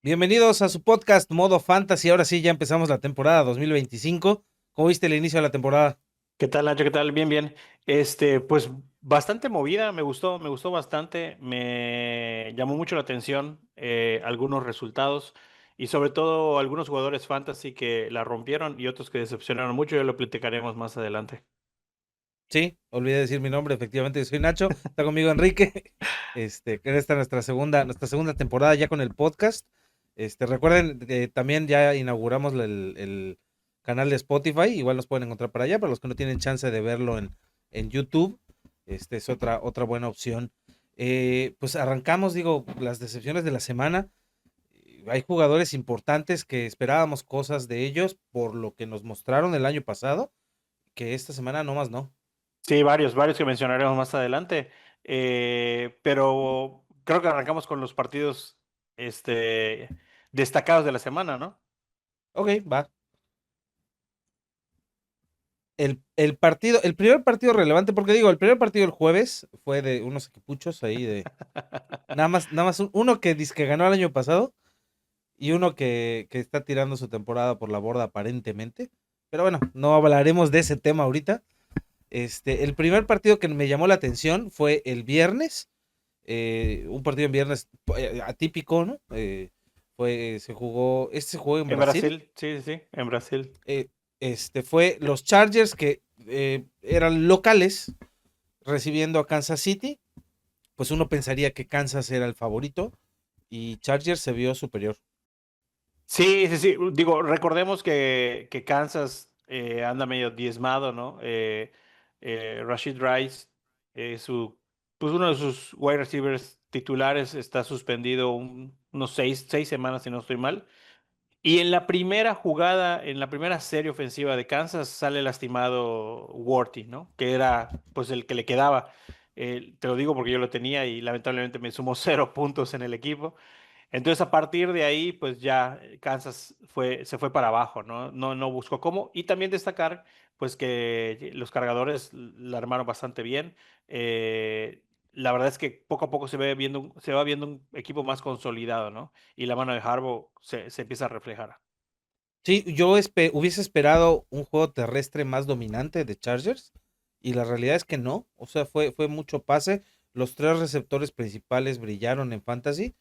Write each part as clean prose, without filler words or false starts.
Bienvenidos a su podcast Modo Fantasy. Ahora sí, ya empezamos la temporada 2025. ¿Cómo viste el inicio de la temporada? ¿Qué tal, Nacho? ¿Qué tal? Bien, bien. Pues bastante movida, me gustó bastante, me llamó mucho la atención algunos resultados y sobre todo algunos jugadores fantasy que la rompieron y otros que decepcionaron mucho, ya lo platicaremos más adelante. Sí, olvidé decir mi nombre. Efectivamente, yo soy Nacho. Está conmigo Enrique. Que esta es nuestra segunda temporada ya con el podcast. Recuerden que también ya inauguramos el canal de Spotify. Igual nos pueden encontrar para allá. Para los que no tienen chance de verlo en YouTube, es otra buena opción. Pues arrancamos, digo, las decepciones de la semana. Hay jugadores importantes que esperábamos cosas de ellos por lo que nos mostraron el año pasado, que esta semana no más no. Sí, varios que mencionaremos más adelante, pero creo que arrancamos con los partidos destacados de la semana, ¿no? Ok, va. El primer partido relevante, porque digo, el primer partido el jueves fue de unos equipuchos ahí de. Nada más uno que dice que ganó el año pasado y uno que está tirando su temporada por la borda aparentemente. Pero bueno, no hablaremos de ese tema ahorita. El primer partido que me llamó la atención fue el viernes. Un partido en viernes atípico, ¿no? Se jugó en En Brasil. Brasil, sí, sí, sí, en Brasil. eh, fue los Chargers que eran locales recibiendo a Kansas City. Pues uno pensaría que Kansas era el favorito y Chargers se vio superior. Sí, sí, sí. Digo, recordemos que Kansas anda medio diezmado, ¿no? Rashid Rice, pues uno de sus wide receivers titulares está suspendido unos seis semanas, si no estoy mal. Y en la primera jugada, en la primera serie ofensiva de Kansas, sale lastimado Worthy, ¿no? Que era pues el que le quedaba. Te lo digo porque yo lo tenía y lamentablemente me sumó 0 puntos en el equipo. Entonces, a partir de ahí, pues ya Kansas se fue para abajo, ¿no? No buscó cómo. Y también destacar, pues que los cargadores la armaron bastante bien. La verdad es que poco a poco se va viendo un equipo más consolidado, ¿no? Y la mano de Harbaugh se empieza a reflejar. Sí, yo hubiese esperado un juego terrestre más dominante de Chargers y la realidad es que no. O sea, fue mucho pase. Los tres receptores principales brillaron en Fantasy,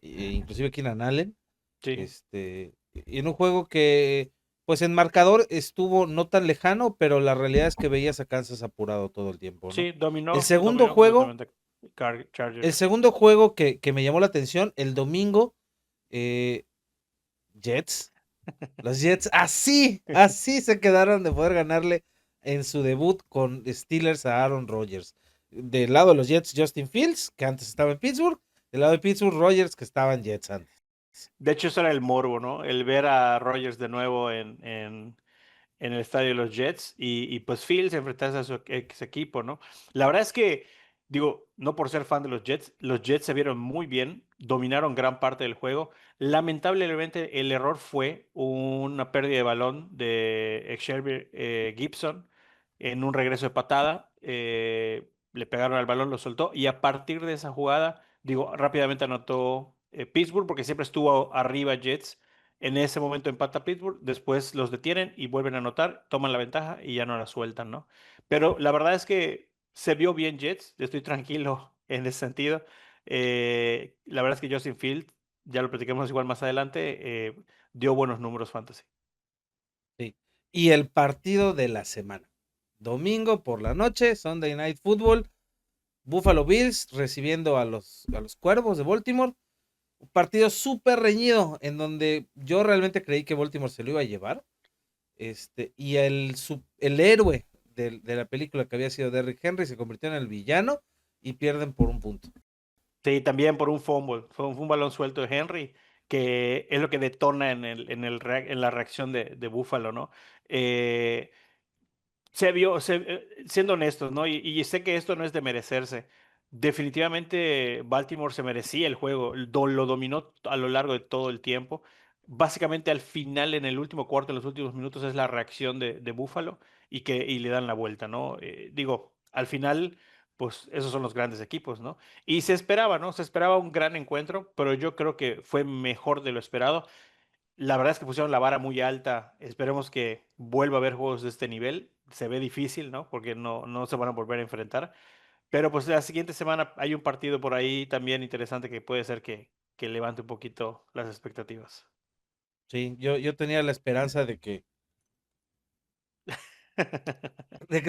inclusive Keenan Allen. Sí, Y en un juego que, pues en marcador estuvo no tan lejano, pero la realidad es que veías a Kansas apurado todo el tiempo, ¿no? sí, El segundo dominó juego, completamente el Chargers. segundo juego que me llamó la atención, el domingo, eh, Jets. Los Jets así se quedaron de poder ganarle en su debut con Steelers a Aaron Rodgers. Del lado de los Jets, Justin Fields, que antes estaba en Pittsburgh. Del lado de Pittsburgh, Rodgers, que estaba en Jets antes. De hecho, eso era el morbo, ¿no? El ver a Rodgers de nuevo en el estadio de los Jets y pues Fields enfrentarse a su ex equipo, ¿no? La verdad es que, digo, no por ser fan de los Jets se vieron muy bien, dominaron gran parte del juego. Lamentablemente, el error fue una pérdida de balón de Xavier Gibson en un regreso de patada. Le pegaron al balón, lo soltó y a partir de esa jugada, digo, rápidamente anotó Pittsburgh porque siempre estuvo arriba Jets. En ese momento empata Pittsburgh, después los detienen y vuelven a anotar, toman la ventaja y ya no la sueltan, ¿no? Pero la verdad es que se vio bien Jets, estoy tranquilo en ese sentido. La verdad es que Justin Field, ya lo platicamos igual más adelante, dio buenos números fantasy. Sí. Y el partido de la semana. Domingo por la noche, Sunday Night Football. Buffalo Bills recibiendo a los Cuervos de Baltimore. Un partido súper reñido en donde yo realmente creí que Baltimore se lo iba a llevar. Y el héroe de la película que había sido Derrick Henry se convirtió en el villano y pierden por un punto. Sí, también por un fumble, fue un balón suelto de Henry, que es lo que detona en la reacción de Buffalo, ¿no? Eh, siendo honestos, ¿no? Y sé que esto no es de merecerse. Definitivamente Baltimore se merecía el juego, lo dominó a lo largo de todo el tiempo. Básicamente al final, en el último cuarto, en los últimos minutos, es la reacción de Buffalo y le dan la vuelta, ¿no? Digo, al final pues esos son los grandes equipos, ¿no? Y se esperaba, ¿no? Se esperaba un gran encuentro, pero yo creo que fue mejor de lo esperado. La verdad es que pusieron la vara muy alta. Esperemos que vuelva a haber juegos de este nivel. Se ve difícil, ¿no? Porque no se van a volver a enfrentar. Pero pues la siguiente semana hay un partido por ahí también interesante que puede ser que levante un poquito las expectativas. Sí, yo tenía la esperanza de que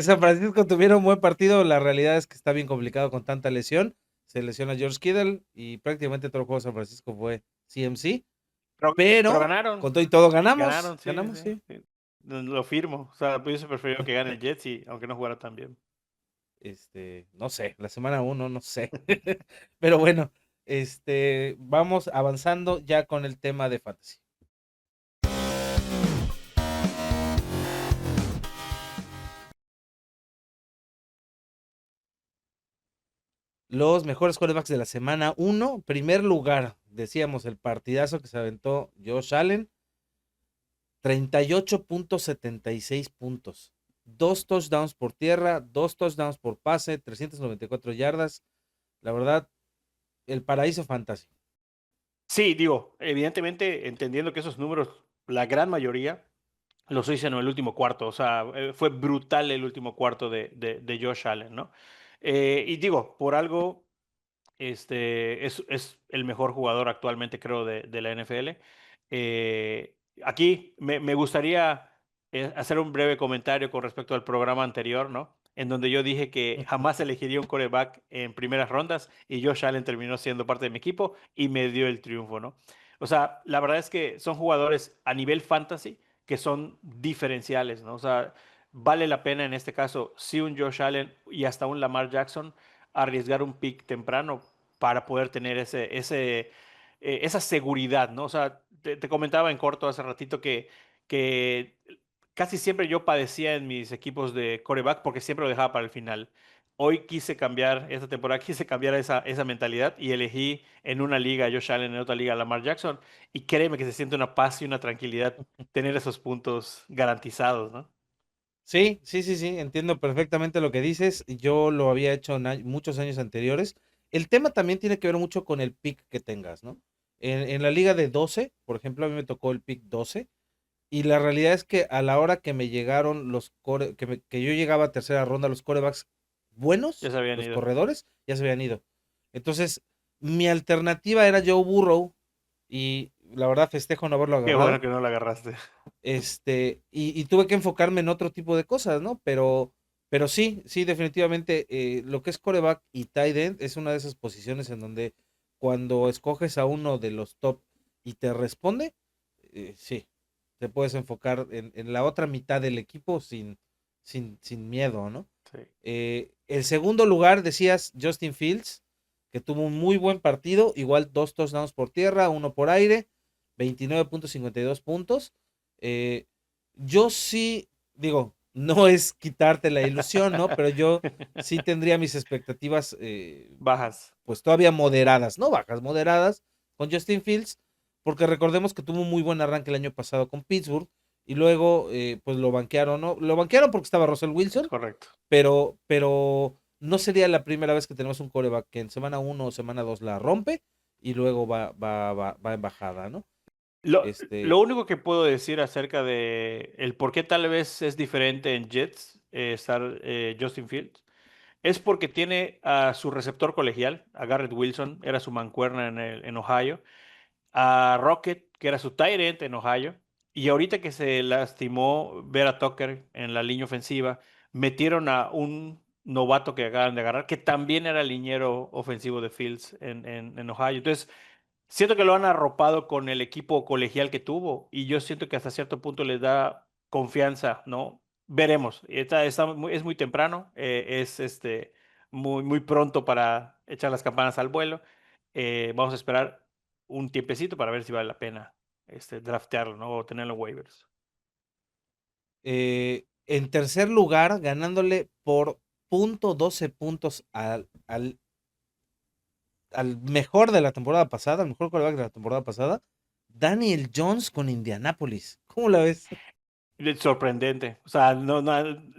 San Francisco tuviera un buen partido. La realidad es que está bien complicado con tanta lesión. Se lesiona George Kittle y prácticamente todo el juego de San Francisco fue CMC, Pero pero con todo y todo ganamos, ganaron, sí, ganamos, sí, sí. sí. Lo firmo. O sea, hubiese preferido que gane el Jets y aunque no jugara tan bien. No sé, la semana uno, no sé. Pero bueno, vamos avanzando ya con el tema de fantasy. Los mejores quarterbacks de la semana uno. Primer lugar, decíamos, el partidazo que se aventó Josh Allen. 38.76 puntos. Dos touchdowns por tierra, dos touchdowns por pase, 394 yardas. La verdad, el paraíso fantasy. Sí, digo, evidentemente entendiendo que esos números, la gran mayoría, los hice en el último cuarto. O sea, fue brutal el último cuarto de Josh Allen, ¿no? Y digo, por algo es el mejor jugador actualmente, creo, de la NFL. Aquí me gustaría hacer un breve comentario con respecto al programa anterior, ¿no? En donde yo dije que jamás elegiría un quarterback en primeras rondas y Josh Allen terminó siendo parte de mi equipo y me dio el triunfo, ¿no? O sea, la verdad es que son jugadores a nivel fantasy que son diferenciales, ¿no? O sea, vale la pena en este caso, si un Josh Allen y hasta un Lamar Jackson arriesgar un pick temprano para poder tener esa seguridad, ¿no? O sea, te comentaba en corto hace ratito que casi siempre yo padecía en mis equipos de coreback porque siempre lo dejaba para el final. Hoy quise cambiar, esta temporada quise cambiar esa mentalidad y elegí en una liga a Josh Allen, en otra liga a Lamar Jackson. Y créeme que se siente una paz y una tranquilidad tener esos puntos garantizados, ¿no? Sí, sí, sí, sí, entiendo perfectamente lo que dices. Yo lo había hecho en muchos años anteriores. El tema también tiene que ver mucho con el pick que tengas, ¿no? En la liga de 12, por ejemplo, a mí me tocó el pick 12. Y la realidad es que a la hora que me llegaron que yo llegaba a tercera ronda, los corebacks Ya buenos, se habían los ido. corredores, ya se habían ido. Entonces, mi alternativa era Joe Burrow y la verdad festejo no haberlo Qué bueno agarrado. que no la agarraste. Y tuve que enfocarme en otro tipo de cosas, ¿no? Pero sí, sí, definitivamente lo que es coreback y tight end es una de esas posiciones en donde cuando escoges a uno de los top y te responde, sí, te puedes enfocar en la otra mitad del equipo sin miedo, ¿no? Sí. El segundo lugar, decías, Justin Fields, que tuvo un muy buen partido, igual dos touchdowns por tierra, uno por aire, 29.52 puntos. Eh, yo sí, digo, no es quitarte la ilusión, ¿no? Pero yo sí tendría mis expectativas, Bajas. pues todavía moderadas, no bajas, moderadas con Justin Fields, porque recordemos que tuvo un muy buen arranque el año pasado con Pittsburgh y luego pues lo banquearon, ¿no? Lo banquearon porque estaba Russell Es Wilson, correcto. pero no sería la primera vez que tenemos un coreback que en semana uno o semana 2 la rompe y luego va en bajada, ¿no? Lo único que puedo decir acerca de el por qué tal vez es diferente en Jets estar Justin Fields es porque tiene a su receptor colegial, a Garrett Wilson, era su mancuerna en Ohio, a Rocket, que era su tight end en Ohio, y ahorita que se lastimó Vera Tucker en la línea ofensiva, metieron a un novato que acaban de agarrar, que también era liniero ofensivo de Fields en Ohio. Entonces, siento que lo han arropado con el equipo colegial que tuvo y yo siento que hasta cierto punto les da confianza, ¿no? Veremos. Es muy temprano, es muy pronto para echar las campanas al vuelo. Vamos a esperar un tiempecito para ver si vale la pena draftearlo, ¿no? O tenerlo en waivers. En tercer lugar, ganándole por .12 puntos al mejor de la temporada pasada, al mejor quarterback de la temporada pasada, Daniel Jones con Indianapolis. ¿Cómo la ves? Es sorprendente. O sea,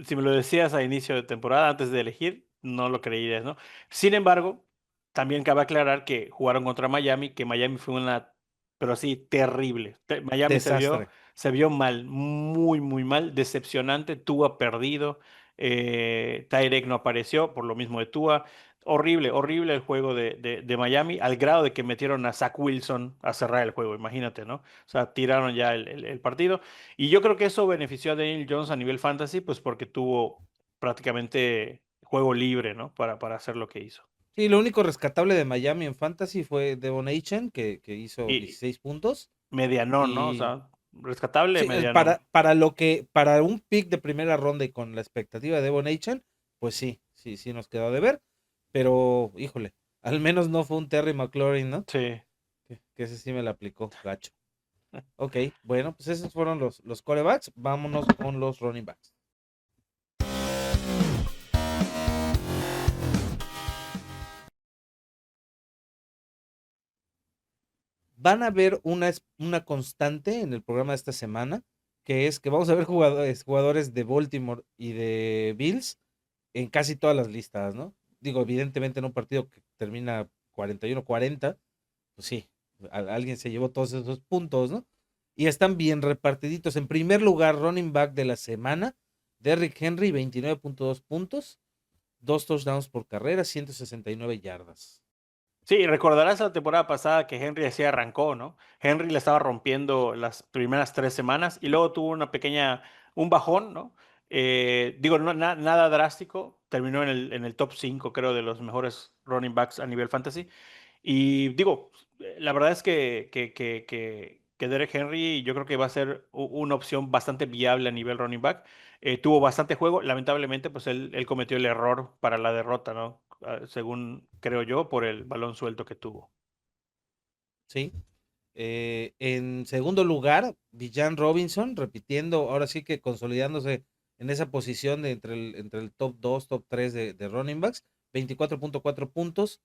si me lo decías a inicio de temporada, antes de elegir, no lo creías, ¿no? Sin embargo, también cabe aclarar que jugaron contra Miami, que Miami fue una, pero sí, terrible. Miami Desastre. se vio mal, muy, muy mal, decepcionante. Tua perdido, Tyreek no apareció, por lo mismo de Tua. Horrible, horrible el juego de Miami, al grado de que metieron a Zach Wilson a cerrar el juego, imagínate, ¿no? O sea, tiraron ya el partido. Y yo creo que eso benefició a Daniel Jones a nivel fantasy, pues porque tuvo prácticamente juego libre, ¿no? Para hacer lo que hizo. Sí, lo único rescatable de Miami en Fantasy fue Devon Achane, que hizo Y 16 puntos. medianón, ¿no? O Y sea, rescatable, sí, medianón. para un pick de primera ronda y con la expectativa de Devon Achane, pues sí, sí, sí nos quedó de ver. Pero, híjole, al menos no fue un Terry McLaurin, ¿no? Sí. Que ese sí me la aplicó, gacho. Ok, bueno, pues esos fueron los quarterbacks. Vámonos con los running backs. Van a ver una constante en el programa de esta semana, que es que vamos a ver jugadores de Baltimore y de Bills en casi todas las listas, ¿no? Digo, evidentemente en un partido que termina 41-40, pues sí, alguien se llevó todos esos puntos, ¿no? Y están bien repartiditos. En primer lugar, running back de la semana, Derrick Henry, 29.2 puntos, 2 touchdowns por carrera, 169 yardas. Sí, recordarás la temporada pasada que Henry así arrancó, ¿no? Henry le estaba rompiendo las primeras 3 semanas y luego tuvo un bajón, ¿no? Digo, nada drástico, terminó en el top 5, creo, de los mejores running backs a nivel fantasy. Y digo, la verdad es que Derek Henry yo creo que va a ser una opción bastante viable a nivel running back. Tuvo bastante juego, lamentablemente pues él cometió el error para la derrota, ¿no? Según creo yo, por el balón suelto que tuvo. Sí. En segundo lugar, Villan Robinson, repitiendo, ahora sí que consolidándose en esa posición entre el top 2 top 3 de running backs, 24.4 puntos.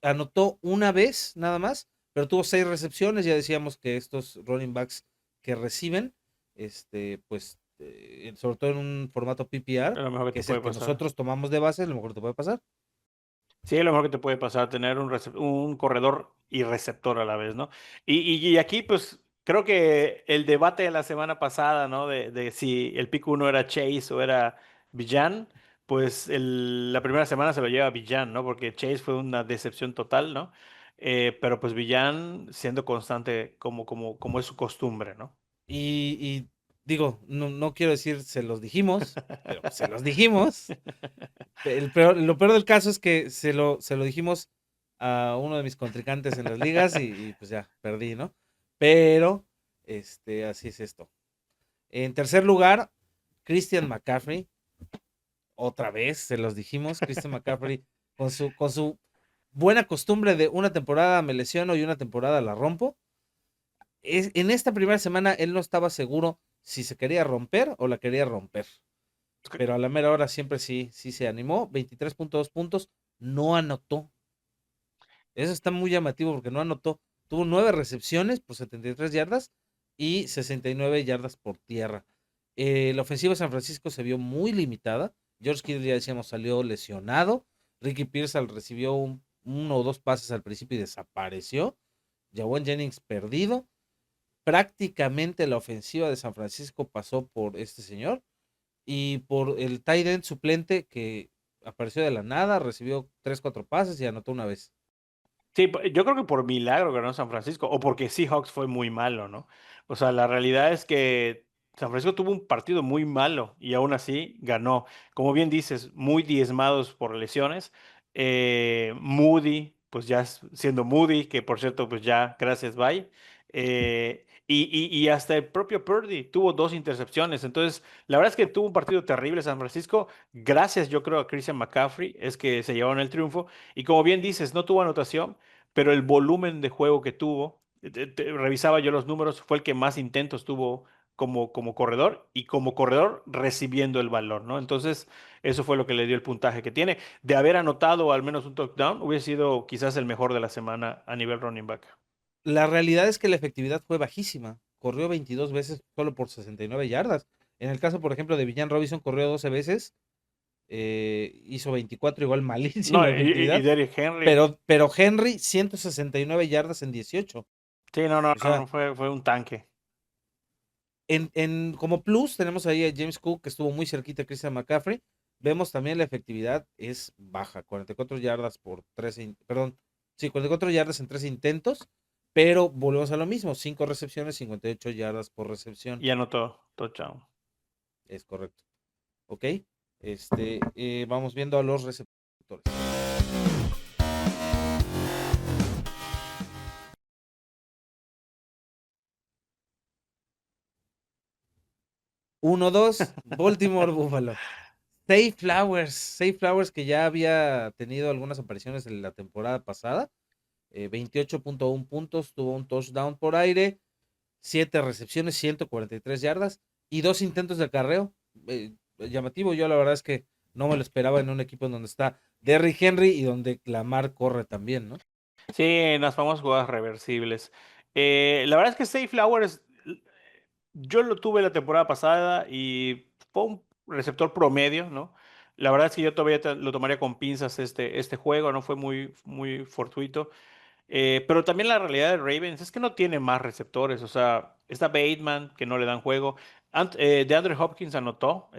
Anotó una vez nada más, pero tuvo 6 recepciones. Ya decíamos que estos running backs que reciben, pues, sobre todo en un formato PPR, Es lo mejor que que te es el puede que pasar. nosotros tomamos de base, a lo mejor te puede pasar. Sí, es lo mejor que te puede pasar, tener un corredor y receptor a la vez, ¿no? Y aquí, pues, creo que el debate de la semana pasada, ¿no? De si el pick uno era Chase o era Villan, pues la primera semana se lo lleva Villan, ¿no? Porque Chase fue una decepción total, ¿no? Pero pues Villan siendo constante como es su costumbre, ¿no? Y digo, no quiero decir se los dijimos, pero se los dijimos. Lo peor del caso es que se lo dijimos a uno de mis contrincantes en las ligas y pues ya, perdí, ¿no? Pero, así es esto. En tercer lugar, Christian McCaffrey. Otra vez, se los dijimos, Christian McCaffrey con su buena costumbre de una temporada me lesiono y una temporada la rompo. En esta primera semana él no estaba seguro si se quería romper o la quería romper, pero a la mera hora siempre sí, sí se animó, 23.2 puntos, no anotó. Eso está muy llamativo porque no anotó. Tuvo 9 recepciones por 73 yardas y 69 yardas por tierra. La ofensiva de San Francisco se vio muy limitada. George Kittle, ya decíamos, salió lesionado. Ricky Pearsall recibió uno o dos pases al principio y desapareció. Jawan Jennings perdido. Prácticamente la ofensiva de San Francisco pasó por este señor y por el tight end suplente que apareció de la nada, recibió 3 4 pases y anotó una vez. Sí, yo creo que por milagro ganó San Francisco, o porque Seahawks fue muy malo, ¿no? O sea, la realidad es que San Francisco tuvo un partido muy malo y aún así ganó. Como bien dices, muy diezmados por lesiones. Moody, pues ya siendo Moody, que por cierto, pues ya, gracias, bye. Y hasta el propio Purdy tuvo 2 intercepciones. Entonces, la verdad es que tuvo un partido terrible San Francisco. Gracias, yo creo, a Christian McCaffrey, es que se llevaron el triunfo. Y como bien dices, no tuvo anotación, pero el volumen de juego que tuvo, revisaba yo los números, fue el que más intentos tuvo como corredor y como corredor recibiendo el balón, ¿no? Entonces, eso fue lo que le dio el puntaje que tiene. De haber anotado al menos un touchdown, hubiese sido quizás el mejor de la semana a nivel running back. La realidad es que la efectividad fue bajísima. Corrió 22 veces solo por 69 yardas. En el caso, por ejemplo, de Villan Robinson, corrió 12 veces hizo 24, igual No, malísima y efectividad, Derrick Henry. pero Henry 169 yardas en 18. Sí, no, no, O no, sea, no, fue un tanque. como plus tenemos ahí a James Cook, que estuvo muy cerquita a Christian McCaffrey. Vemos también la efectividad es baja, 44 yardas por 13, perdón, sí, 44 yardas en 3 intentos, pero volvemos a lo mismo, 5 recepciones, 58 yardas por recepción. Y anotó touchdown. Es correcto. ¿Ok? Vamos viendo a los receptores. 1-2, Baltimore Buffalo. Zay Flowers, que ya había tenido algunas apariciones en la temporada pasada, 28.1 puntos, tuvo un touchdown por aire, 7 recepciones, 143 yardas y 2 intentos de acarreo. Llamativo, yo la verdad es que no me lo esperaba en un equipo en donde está Derrick Henry y donde Lamar corre también, ¿no? Sí, en las famosas jugadas reversibles. La verdad es que Safe Flowers, yo lo tuve la temporada pasada y fue un receptor promedio, ¿no? La verdad es que yo todavía lo tomaría con pinzas este juego, no fue muy fortuito. Pero también la realidad de Ravens es que no tiene más receptores. O sea, está Bateman, que no le dan juego. DeAndre Hopkins anotó.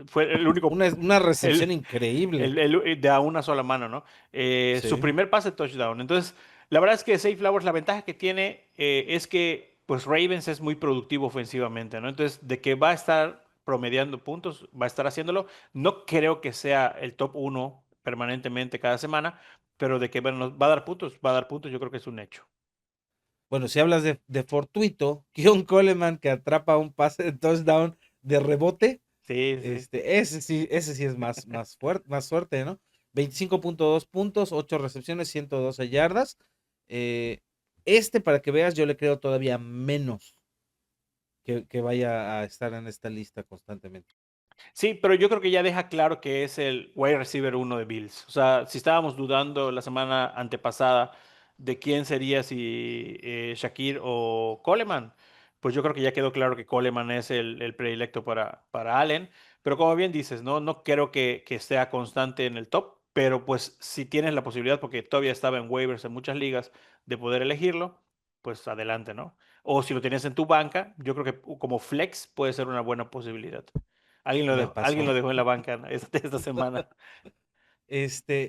Fue el único. Una El, recepción increíble. de a una sola mano, ¿no? Su Sí. primer pase touchdown. Entonces, la verdad es que Safe Flowers, la ventaja que tiene es que, pues, Ravens es muy productivo ofensivamente, ¿no? Entonces, de que va a estar promediando puntos, va a estar haciéndolo. No creo que sea el top uno permanentemente cada semana, pero de que bueno, va a dar puntos, yo creo que es un hecho. Bueno, si hablas de fortuito, Keon Coleman que atrapa un pase de touchdown de rebote, Sí, sí. ese sí es más fuerte, más suerte, ¿no? 25.2 puntos, 8 recepciones, 112 yardas. Eh, para que veas, yo le creo todavía menos que vaya a estar en esta lista constantemente. Sí, pero yo creo que ya deja claro que es el wide receiver uno de Bills. O sea, si estábamos dudando la semana antepasada de quién sería, si Shakir o Coleman, pues yo creo que ya quedó claro que Coleman es el predilecto para Allen. Pero como bien dices, no creo que sea constante en el top, pero pues si tienes la posibilidad, porque todavía estaba en waivers en muchas ligas, de poder elegirlo, pues adelante, ¿no? O si lo tienes en tu banca, yo creo que como flex puede ser una buena posibilidad. Me Alguien lo pasó. dejó en la banca, ¿no? esta semana.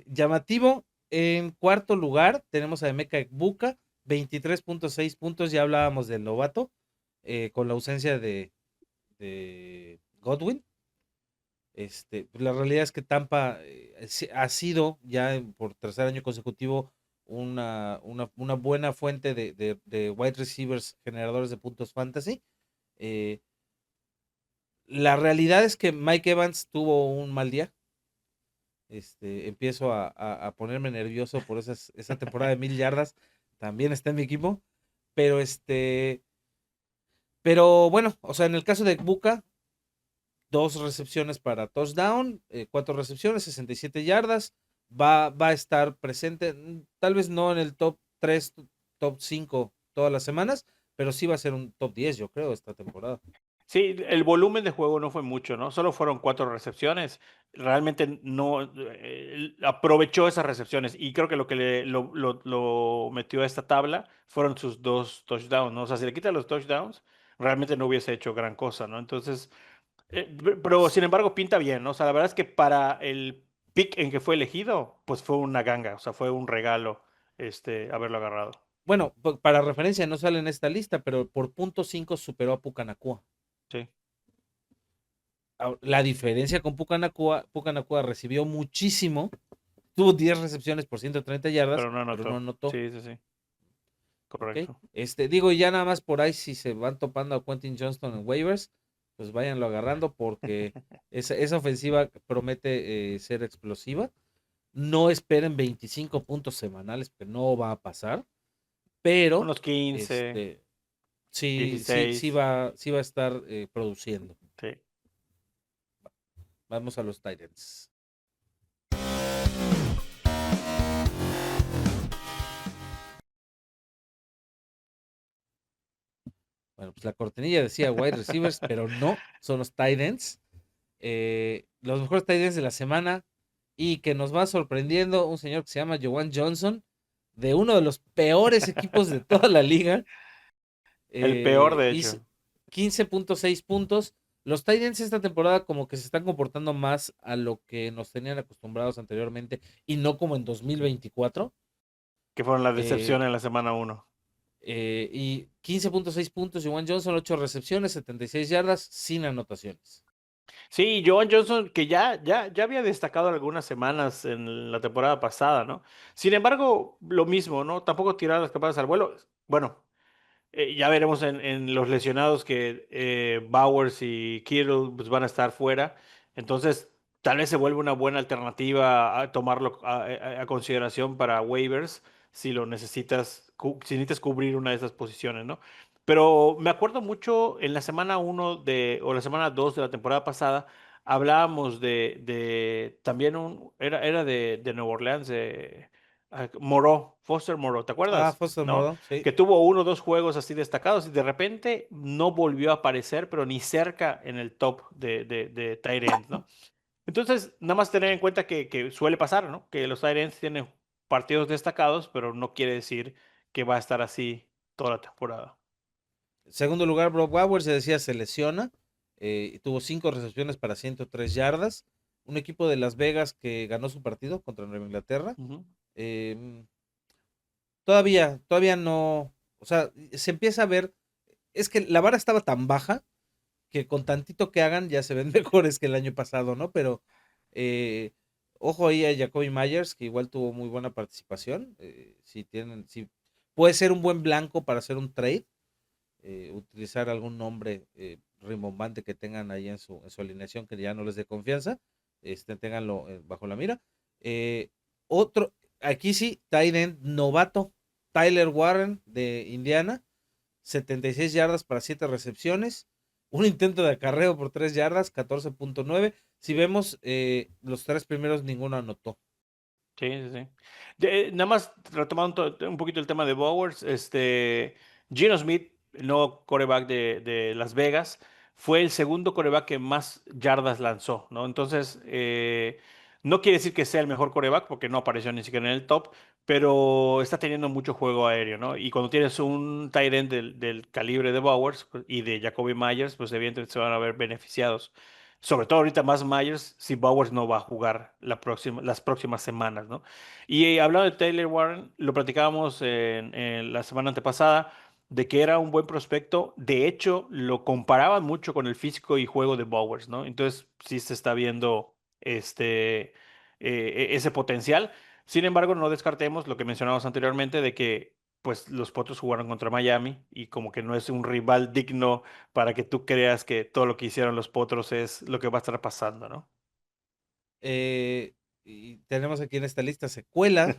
Llamativo, en cuarto lugar tenemos a Emeka Egbuka, 23.6 puntos, ya hablábamos del novato, con la ausencia de Godwin. Pues la realidad es que Tampa ha sido ya por tercer año consecutivo una buena fuente de wide receivers generadores de puntos fantasy. Eh, la realidad es que Mike Evans tuvo un mal día. Empiezo a ponerme nervioso por esa temporada de 1000 yardas. También está en mi equipo. Pero pero bueno, o sea, en el caso de Buca, 2 recepciones para touchdown, 4 recepciones, 67 yardas. Va a estar presente, tal vez no en el top 3, top 5 todas las semanas, pero sí va a ser un top 10, yo creo, esta temporada. Sí, el volumen de juego no fue mucho, ¿no? Solo fueron 4 recepciones. Realmente no aprovechó esas recepciones. Y creo que lo que lo metió a esta tabla fueron sus 2 touchdowns, ¿no? O sea, si le quitas los touchdowns, realmente no hubiese hecho gran cosa, ¿no? Entonces, pero sin embargo, pinta bien, ¿no? O sea, la verdad es que para el pick en que fue elegido, pues fue una ganga, o sea, fue un regalo haberlo agarrado. Bueno, para referencia, no sale en esta lista, pero por punto 5 superó a Pucanacua. Sí, La diferencia con Pucanacua recibió muchísimo, tuvo 10 recepciones por 130 yardas, pero no pero no anotó. anotó. Sí, sí, sí, ¿Ok? correcto. Digo, ya nada más por ahí, si se van topando a Quentin Johnston en waivers, pues váyanlo agarrando porque esa ofensiva promete ser explosiva. No esperen 25 puntos semanales, porque no va a pasar, pero Unos 15, este, sí 16. sí va a estar produciendo. Sí. Vamos a los Titans. Bueno, pues la cortinilla decía wide receivers, pero no, son los Titans. Los mejores tight ends de la semana y que nos va sorprendiendo un señor que se llama Joan Johnson, de uno de los peores equipos de toda la liga. El peor, de Hizo hecho. 15.6 puntos. Los tight ends esta temporada como que se están comportando más a lo que nos tenían acostumbrados anteriormente y no como en 2024. Que fueron la Eh, decepción en la semana uno. y 15.6 puntos, Juan Johnson, 8 recepciones, 76 yardas, sin anotaciones. Sí, Joan Johnson, que ya había destacado algunas semanas en la temporada pasada, ¿no? Sin embargo, lo mismo, ¿no? Tampoco tirar las campanas al vuelo. Bueno, ya veremos en los lesionados que Bowers y Kittle pues, van a estar fuera. Entonces, tal vez se vuelve una buena alternativa a tomarlo a consideración para waivers si lo necesitas, si necesitas cubrir una de esas posiciones, ¿no? Pero me acuerdo mucho en la semana uno o la semana 2 de la temporada pasada, hablábamos de también era de Nueva Orleans, Moreau, Foster Moreau, ¿te Ah, acuerdas? Foster ¿No? Moreau, sí. Que tuvo uno o dos juegos así destacados y de repente no volvió a aparecer, pero ni cerca en el top de tight ends, ¿no? Entonces, nada más tener en cuenta que suele pasar, ¿no? Que los tight ends tienen partidos destacados, pero no quiere decir que va a estar así toda la temporada. Segundo lugar, Brock Bowers, se decía, se lesiona. Tuvo 5 recepciones para 103 yardas. Un equipo de Las Vegas que ganó su partido contra Nueva Inglaterra. Ujú. Eh, todavía no. O sea, se empieza a ver. Es que la vara estaba tan baja que con tantito que hagan ya se ven mejores que el año pasado, ¿no? Pero eh, ojo ahí a Jacoby Myers, que igual tuvo muy buena participación. Si puede ser un buen blanco para hacer un trade, utilizar algún nombre rimbombante que tengan ahí en su alineación que ya no les dé confianza, ténganlo bajo la mira. Eh, otro, aquí sí, tight end novato, Tyler Warren de Indiana, 76 yardas para 7 recepciones, un intento de acarreo por 3 yardas, 14.9. Si vemos los tres primeros, ninguno anotó. Sí, sí, sí. Nada más retomando un poquito el tema de Bowers, Geno Smith, el nuevo coreback de Las Vegas, fue el segundo coreback que más yardas lanzó, ¿no? Entonces, no quiere decir que sea el mejor coreback porque no apareció ni siquiera en el top, pero está teniendo mucho juego aéreo, ¿no? Y cuando tienes un tight end del calibre de Bowers pues, y de Jacoby Myers, pues evidentemente se van a ver beneficiados. Sobre todo ahorita más Myers, si Bowers no va a jugar las próximas semanas, ¿no? Y hablando de Taylor Warren, lo platicábamos en la semana antepasada, de que era un buen prospecto. De hecho, lo comparaban mucho con el físico y juego de Bowers, ¿no? Entonces, sí se está viendo ese potencial. Sin embargo, no descartemos lo que mencionamos anteriormente de que pues los Potros jugaron contra Miami y como que no es un rival digno para que tú creas que todo lo que hicieron los Potros es lo que va a estar pasando, ¿no? Y tenemos aquí en esta lista secuela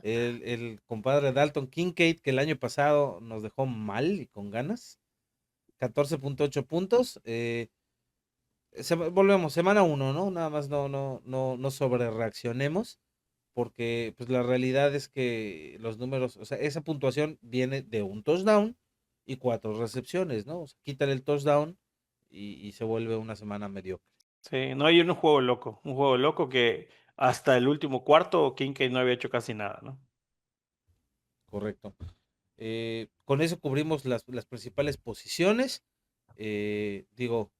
el compadre Dalton Kincaid, que el año pasado nos dejó mal y con ganas. 14.8 puntos. Volvemos, semana uno, ¿no? Nada más no sobre reaccionemos, porque pues la realidad es que los números, o sea, esa puntuación viene de un touchdown y 4 recepciones, ¿no? O sea, quítale el touchdown y se vuelve una semana mediocre. Sí, no hay un juego loco que hasta el último cuarto Kincaid no había hecho casi nada, ¿no? Correcto. Con eso cubrimos las principales posiciones. Digo,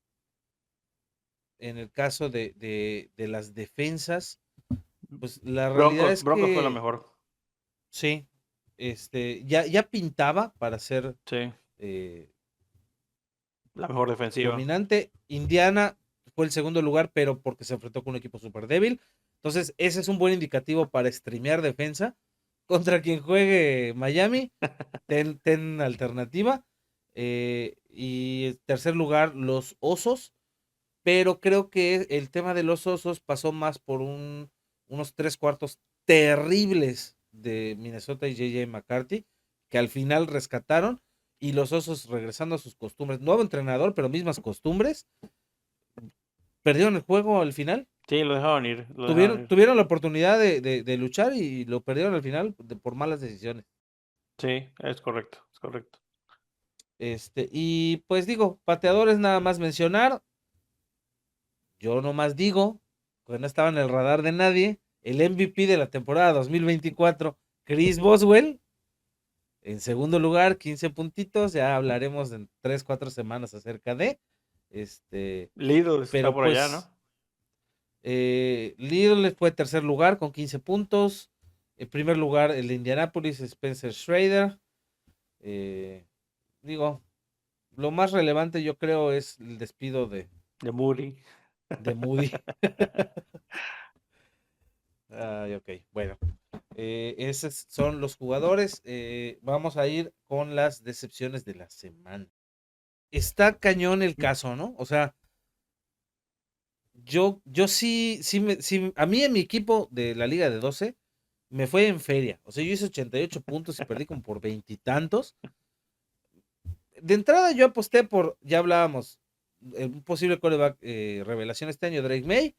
en el caso de las defensas, pues la realidad es Broncos fue la que mejor. sí, ya pintaba para ser Sí, eh, la mejor defensiva. dominante. Indiana fue el segundo lugar, pero porque se enfrentó con un equipo súper débil. Entonces, ese es un buen indicativo para streamear defensa. Contra quien juegue Miami, ten alternativa. Y en tercer lugar, los Osos. Pero creo que el tema de los Osos pasó más por unos 3 cuartos terribles de Minnesota y JJ McCarthy, que al final rescataron. Y los Osos regresando a sus costumbres. Nuevo entrenador, pero mismas costumbres. Perdieron el juego al final. Sí, lo dejaron ir, lo dejaron Tuvieron, ir. tuvieron la oportunidad de luchar y lo perdieron al final por malas decisiones. Sí, es correcto, es correcto. Y pues digo, pateadores nada más mencionar. Yo nomás digo, que no estaba en el radar de nadie, el MVP de la temporada 2024, Chris Boswell, en segundo lugar, 15 puntitos, ya hablaremos en 3, 4 semanas acerca de, Lidl está pero por allá, ¿no? pues Lidl fue tercer lugar con 15 puntos, en primer lugar el de Indianapolis, Spencer Schrader, eh, digo, lo más relevante yo creo es el despido De Moody. de Moody. Ay, ok, bueno. Esos son los jugadores. Vamos a ir con las decepciones de la semana. Está cañón el caso, ¿no? O sea, yo sí, a mí en mi equipo de la Liga de 12 me fue en feria. O sea, yo hice 88 puntos y perdí como por veintitantos. De entrada yo aposté por, ya hablábamos, un posible quarterback revelación este año, Drake May,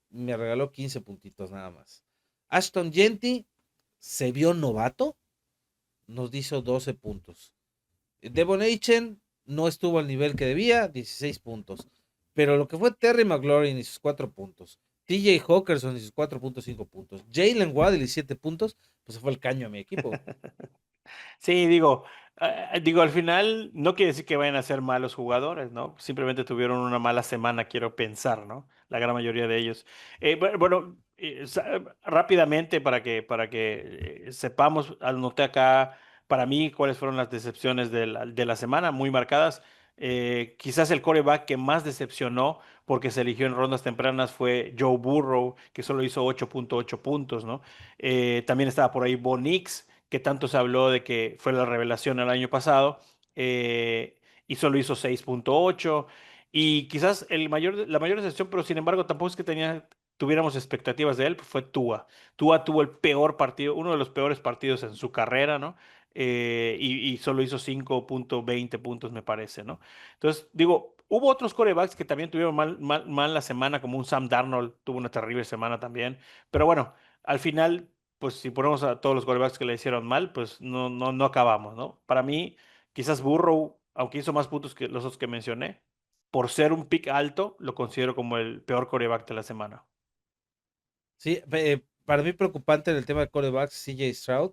me regaló 15 puntitos nada más. Ashton Genty se vio novato, nos hizo 12 puntos. Devon Achen no estuvo al nivel que debía, 16 puntos. Pero lo que fue Terry McLaurin y sus 4 puntos, TJ Hawkinson y sus 4.5 puntos, Jalen Waddle y 7 puntos, pues se fue el caño a mi equipo. Sí, digo, al final no quiere decir que vayan a ser malos jugadores, ¿no? Simplemente tuvieron una mala semana, quiero pensar, ¿no? La gran mayoría de ellos. Bueno, rápidamente para que sepamos, anoté acá para mí cuáles fueron las decepciones de la semana, muy marcadas. Quizás el quarterback que más decepcionó porque se eligió en rondas tempranas fue Joe Burrow, que solo hizo 8.8 puntos, ¿no? También estaba por ahí Bo Nix, que tanto se habló de que fue la revelación el año pasado, eh, y solo hizo 6.8. Y quizás la mayor decepción, pero sin embargo tampoco es que tuviéramos expectativas de él, pues fue Tua. Tua tuvo el peor partido, uno de los peores partidos en su carrera, ¿no? Y solo hizo 5.20 puntos, me parece, ¿no? Entonces, digo, hubo otros corebacks que también tuvieron mal la semana, como un Sam Darnold, tuvo una terrible semana también. Pero bueno, al final pues si ponemos a todos los quarterbacks que le hicieron mal, pues no acabamos, ¿no? Para mí, quizás Burrow, aunque hizo más puntos que los otros que mencioné, por ser un pick alto, lo considero como el peor quarterback de la semana. Sí, para mí preocupante en el tema de corebacks, CJ Stroud,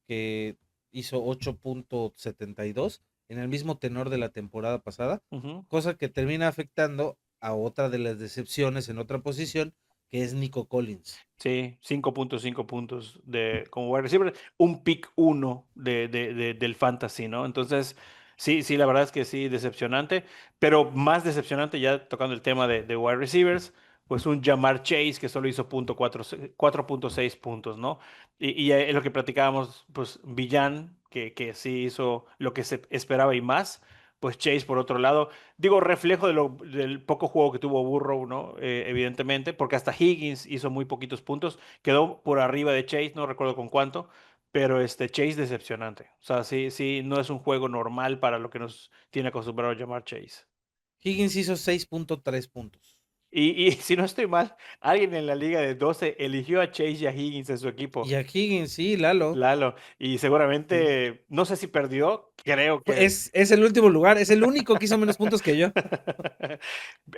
que hizo 8.72 en el mismo tenor de la temporada pasada, Ujú. cosa que termina afectando a otra de las decepciones en otra posición, que es Nico Collins. Sí, 5.5 puntos como wide receiver, un pick uno del fantasy, ¿no? Entonces, sí, la verdad es que sí, decepcionante, pero más decepcionante ya tocando el tema de wide receivers, pues un Jamar Chase que solo hizo 4.6 puntos, ¿no? Y lo que platicábamos, pues Villan, que sí hizo lo que se esperaba y más, pues Chase por otro lado. Digo, reflejo del poco juego que tuvo Burrow, ¿no? Evidentemente, porque hasta Higgins hizo muy poquitos puntos, quedó por arriba de Chase, no recuerdo con cuánto, pero Chase decepcionante. O sea, sí, no es un juego normal para lo que nos tiene acostumbrado a llamar Chase. Higgins hizo 6.3 puntos. Y si no estoy mal, alguien en la liga de 12 eligió a Chase y a Higgins en su Y equipo. a Higgins, sí, Lalo. Lalo, y Sí. seguramente, no sé si perdió, creo que Es el último lugar, es el único que hizo menos puntos que yo.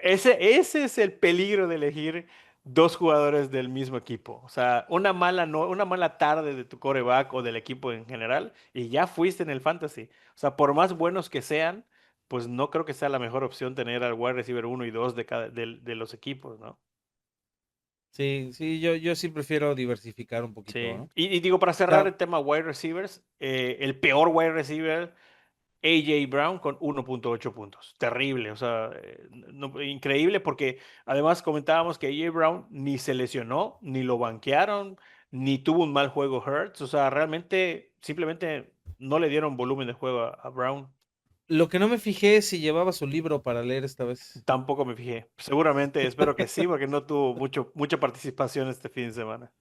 Ese es el peligro de elegir dos jugadores del mismo equipo. O sea, una mala tarde de tu coreback o del equipo en general y ya fuiste en el fantasy. O sea, por más buenos que sean, pues no creo que sea la mejor opción tener al wide receiver uno y dos de los equipos, ¿no? Sí, sí, yo sí prefiero diversificar un poquito, Sí. ¿no? O Y digo, para cerrar sea, el tema wide receivers, el peor wide receiver AJ Brown con 1.8 puntos. Terrible, o sea, increíble porque además comentábamos que AJ Brown ni se lesionó, ni lo banquearon, ni tuvo un mal juego Hurts. O sea, realmente simplemente no le dieron volumen de juego a Brown. lo que no me fijé es si llevaba su libro para leer esta vez. Tampoco me fijé. Seguramente, espero que sí, porque no tuvo mucha participación este fin de semana.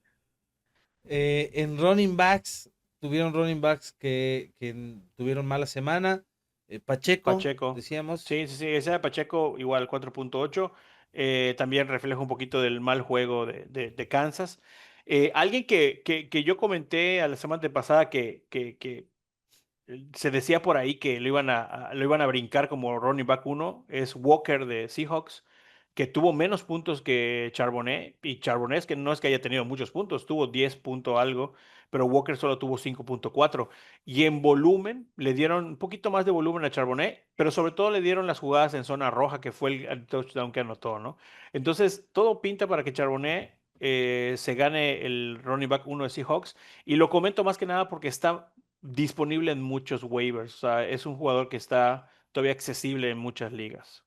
En running backs, tuvieron running backs que tuvieron mala semana. Pacheco, Pacheco. decíamos. Sí, ese de Pacheco igual 4.8. También refleja un poquito del mal juego de Kansas. Alguien que yo comenté a la semana pasada que se decía por ahí que lo iban a brincar como running back uno es Walker de Seahawks, que tuvo menos puntos que Charbonnet, y Charbonnet es que no es que haya tenido muchos puntos, tuvo 10 punto algo, pero Walker solo tuvo 5.4. Y en volumen le dieron un poquito más de volumen a Charbonnet, pero sobre todo le dieron las jugadas en zona roja, que fue el touchdown que anotó, ¿no? Entonces, todo pinta para que Charbonnet se gane el running back uno de Seahawks. Y lo comento más que nada porque está disponible en muchos waivers. O sea, es un jugador que está todavía accesible en muchas ligas.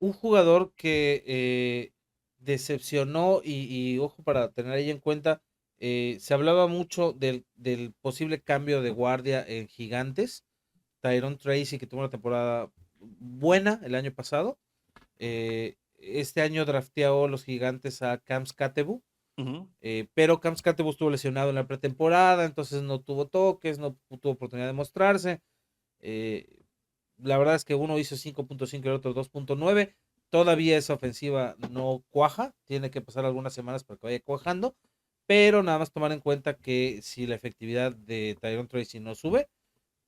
Un jugador que decepcionó y ojo para tener ahí en cuenta, se hablaba mucho del posible cambio de guardia en Gigantes. Tyrone Tracy, que tuvo una temporada buena el año pasado. Este año drafteó los Gigantes a Cam Skatebu, Ujú. pero Cam Skatebu estuvo lesionado en la pretemporada, entonces no tuvo toques, no tuvo oportunidad de mostrarse. Eh, la verdad es que uno hizo 5.5 y el otro 2.9. Todavía esa ofensiva no cuaja, tiene que pasar algunas semanas para que vaya cuajando, pero nada más tomar en cuenta que si la efectividad de Tyrone Tracy no sube,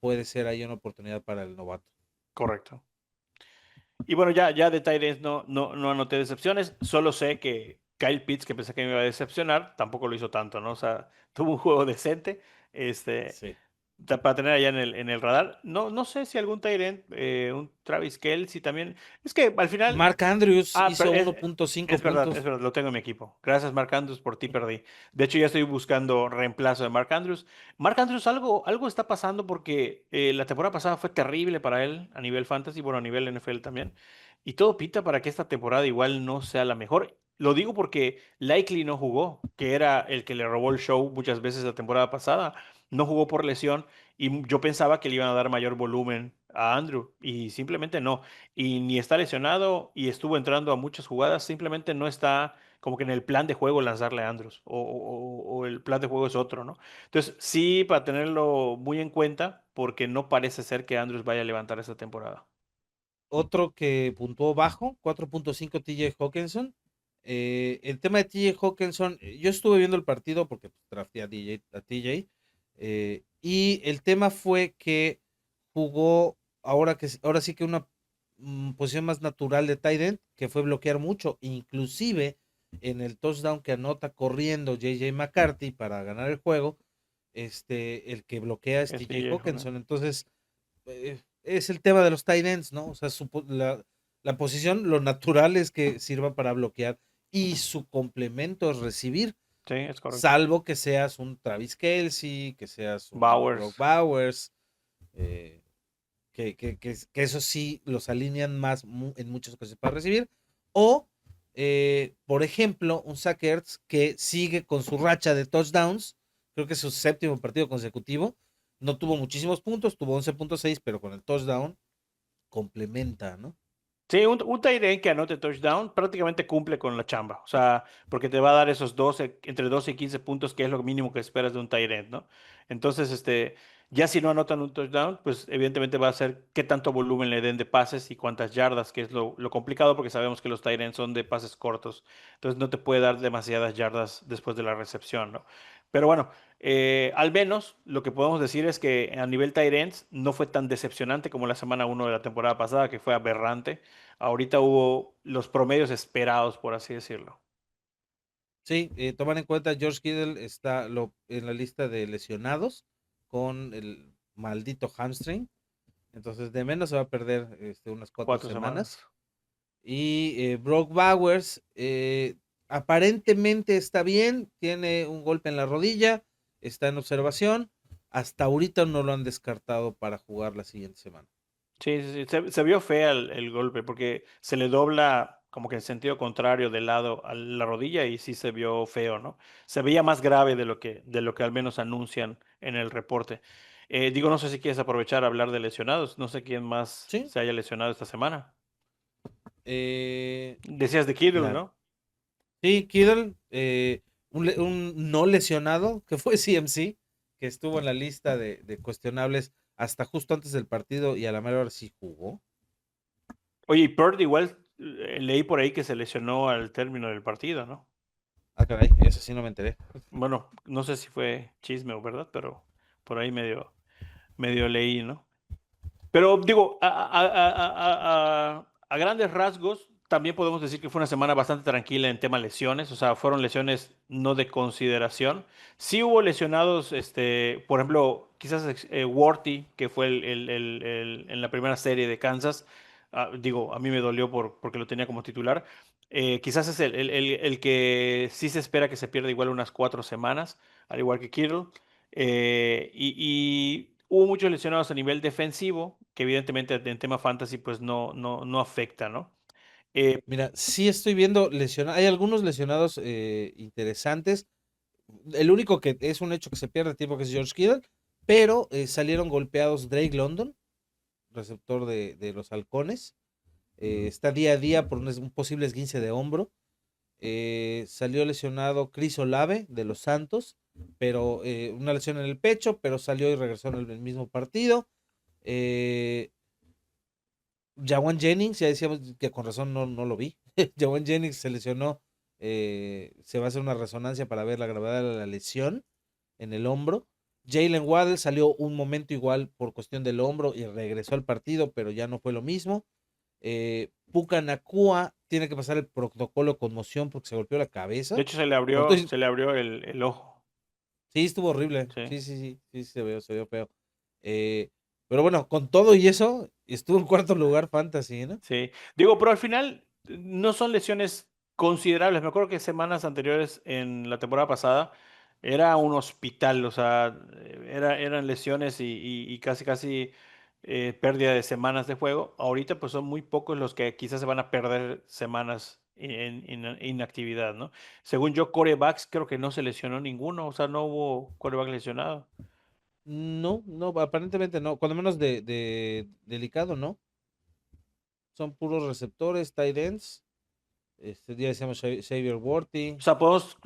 puede ser ahí una oportunidad para el novato. Correcto. Y bueno, ya de tight ends no anoté decepciones. Solo sé que Kyle Pitts, que pensé que me iba a decepcionar, tampoco lo hizo tanto, ¿no? O sea, tuvo un juego decente. Este, Sí. para tener allá en el radar. No sé si algún tight end, un Travis Kelce también. Es que al final. Mark Andrews Ah, pero hizo 1.5 es puntos. verdad, lo tengo en mi equipo. Gracias, Mark Andrews, por ti perdí. De hecho, ya estoy buscando reemplazo de Mark Andrews. Mark Andrews, algo está pasando porque la temporada pasada fue terrible para él a nivel fantasy, bueno, a nivel NFL también. Y todo pinta para que esta temporada igual no sea la mejor. Lo digo porque Likely no jugó, que era el que le robó el show muchas veces la temporada pasada. No jugó por lesión y yo pensaba que le iban a dar mayor volumen a Andrew y simplemente no, y ni está lesionado y estuvo entrando a muchas jugadas, simplemente no está como que en el plan de juego lanzarle a Andrews o el plan de juego es otro, ¿no? Entonces, sí, para tenerlo muy en cuenta, porque no parece ser que Andrews vaya a levantar esta temporada. Otro que puntuó bajo, 4.5 TJ Hawkinson. El tema de TJ Hawkinson, yo estuve viendo el partido porque pues, drafté a TJ, y el tema fue que jugó ahora sí que una posición más natural de tight end, que fue bloquear mucho, inclusive en el touchdown que anota corriendo JJ McCarthy para ganar el juego, el que bloquea es Es TJ TJ Hawkinson. Hawkinson. Entonces, es el tema de los tight ends, ¿no? O sea, la posición, lo natural es que sirva para bloquear y su complemento es recibir, Sí, es correcto. salvo que seas un Travis Kelce, que seas un Brock Bowers. Bowers, eh, que eso sí los alinean más en muchas ocasiones para recibir, o, por ejemplo, un Zach Ertz que sigue con su racha de touchdowns, creo que es su séptimo partido consecutivo, no tuvo muchísimos puntos, tuvo 11.6, pero con el touchdown complementa, ¿no? Sí, un tight end que anote touchdown prácticamente cumple con la chamba. O sea, porque te va a dar esos 12, entre 12 y 15 puntos, que es lo mínimo que esperas de un tight end, ¿no? Entonces, ya si no anotan un touchdown, pues evidentemente va a ser qué tanto volumen le den de pases y cuántas yardas, que es lo complicado, porque sabemos que los tight ends son de pases cortos. Entonces, no te puede dar demasiadas yardas después de la recepción, ¿no? Pero bueno, al menos lo que podemos decir es que a nivel tight ends no fue tan decepcionante como la semana uno de la temporada pasada, que fue aberrante. Ahorita hubo los promedios esperados, por así decirlo. Sí, tomar en cuenta, George Kittle está en la lista de lesionados con el maldito hamstring, entonces de menos se va a perder unas 4 semanas. 4 semanas. Y Brock Bowers aparentemente está bien, tiene un golpe en la rodilla, está en observación. Hasta ahorita no lo han descartado para jugar la siguiente semana. Sí, sí, sí. Se vio fea el golpe porque se le dobla como que en sentido contrario del lado a la rodilla y sí se vio feo, ¿no? Se veía más grave de lo que al menos anuncian en el reporte. Digo, no sé si quieres aprovechar a hablar de lesionados. No sé quién más Sí, se haya lesionado esta semana. eh, Decías de Kittle, la, ¿no? sí, Kittle, un no lesionado que fue CMC, que estuvo en la lista de cuestionables hasta justo antes del partido y a la mera hora sí jugó. Oye, y Purdy igual leí por ahí que se lesionó al término del partido, ¿no? Ah, caray, eso sí no me enteré. Bueno, no sé si fue chisme o verdad, pero por ahí medio leí, ¿no? Pero digo, a grandes rasgos, también podemos decir que fue una semana bastante tranquila en tema lesiones, o sea, fueron lesiones no de consideración. Sí hubo lesionados, por ejemplo, quizás Worthy, que fue en la primera serie de Kansas. Digo, a mí me dolió porque lo tenía como titular. Quizás es el que sí se espera que se pierda igual unas 4 semanas, al igual que Kittle. Y hubo muchos lesionados a nivel defensivo, que evidentemente en tema fantasy pues no afecta, ¿no? Eh, Mira, sí estoy viendo lesionados. Hay algunos lesionados interesantes. El único que es un hecho que se pierde tiempo que es George Kittle, pero salieron golpeados Drake London, receptor de los halcones. Está día a día por un posible esguince de hombro. Salió lesionado Chris Olave de los Santos, pero una lesión en el pecho, pero salió y regresó en el mismo partido. Eh, Jawan Jennings, ya decíamos que con razón no lo vi. Jawan Jennings se lesionó. Se va a hacer una resonancia para ver la gravedad de la lesión en el hombro. Jalen Waddell salió un momento igual por cuestión del hombro y regresó al partido, pero ya no fue lo mismo. Puka Nakua tiene que pasar el protocolo de conmoción porque se golpeó la de cabeza. hecho, se le Con abrió, se le abrió el ojo. sí, estuvo horrible. Sí, Sí, se vio feo. Eh, pero bueno, con todo y eso, estuvo en cuarto lugar Fantasy, ¿no? sí. Digo, pero al final no son lesiones considerables. Me acuerdo que semanas anteriores en la temporada pasada era un hospital, o sea, eran lesiones y casi pérdida de semanas de juego. Ahorita pues son muy pocos los que quizás se van a perder semanas en inactividad, ¿no? Según yo, corebacks creo que no se lesionó ninguno, o sea, no hubo coreback lesionado. No, aparentemente no. Cuando menos de delicado, ¿no? Son puros receptores, tight ends. Este día decíamos Xavier O Worthy. sea, podemos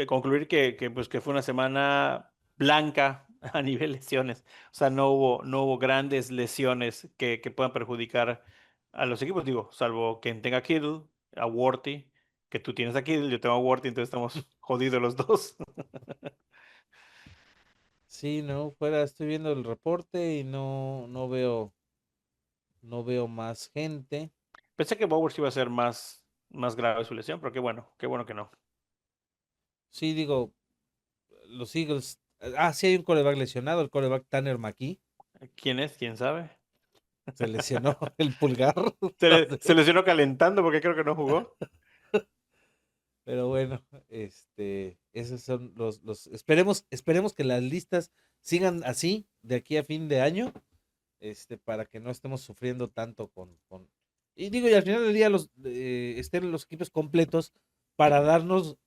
concluir pues, que fue una semana blanca a nivel lesiones. O sea, no hubo grandes lesiones que puedan perjudicar a los equipos. Digo, salvo quien tenga a Kittle, a Worthy, que tú tienes a Kittle, yo tengo a Worthy, entonces estamos jodidos los dos. Sí, no, fuera, estoy viendo el reporte y no veo más gente. Pensé que Bowers iba a ser más grave su lesión, pero qué bueno que no. Sí, digo, los Eagles. Sí hay un coreback lesionado, el coreback Tanner McKee. ¿Quién es? ¿Quién sabe? Se lesionó el pulgar. No Se sé. lesionó calentando porque creo que no jugó. Pero bueno, esos son esperemos que las listas sigan así de aquí a fin de año, para que no estemos sufriendo tanto y digo, y al final del día estén los equipos completos para darnos